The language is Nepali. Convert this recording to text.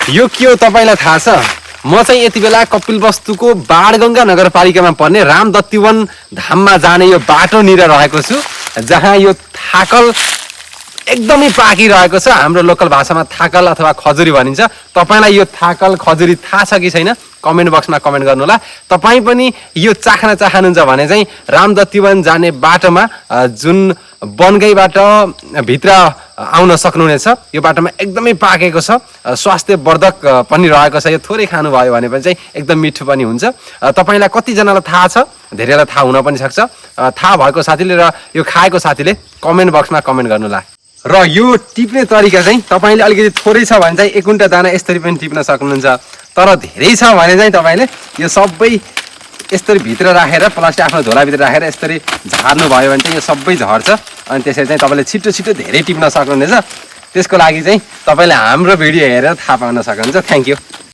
यो के हो तपाईलाई थाहा छ? म चाहिँ यति बेला कपिलवस्तुको बाणगंगा नगरपालिकामा पर्ने रामदत्तीवन धाममा जाने यो बाटोनिर रहेको छु, जहाँ यो थाकल एकदमै पाकिरहेको छ। हाम्रो लोकल भाषामा थाकल अथवा खजुरी भनिन्छ। तपाईलाई यो थाकल खजुरी थाहा छ कि छैन? कमेन्ट बक्समा कमेन्ट गर्नु होला। तपाईँ पनि यो चाख्न चाहनुहुन्छ भने चाहिँ रामदत्तीवन जाने बाटोमा जुन बनगाईबाट भित्र आउन सक्नुहुनेछ। यो बाटोमा एकदमै पाकेको छ, स्वास्थ्यवर्धक पनि रहेको छ। यो थोरै खानुभयो भने पनि चाहिँ एकदम मिठो पनि हुन्छ। तपाईलाई कतिजनालाई थाहा छ? धेरैलाई थाहा हुन पनि सक्छ। थाहा भएको साथीले र यो खाएको साथीले कमेन्ट बक्समा कमेन्ट गर्नु होला। र यो टिप्ने तरिका चाहिँ तपाईले अलिकति थोरै छ भने चाहिँ एक कुन्टा दाना यसरी पनि टिप्न सक्नुहुन्छ। तर धेरै छ भने चाहिँ तपाईले यो सबै यसरी भित्र राखेर प्लास्टिक आफ्नो झोलाभित्र राखेर यसरी झार्नु भयो भने चाहिँ यो सबै झर्छ। अनि त्यसरी चाहिँ तपाईले छिटो छिटो धेरै टिप्न सक्नुहुनेछ। त्यसको लागि चाहिँ तपाईले हाम्रो भिडियो हेरेर थाहा पाउन सक्नुहुन्छ। Thank you.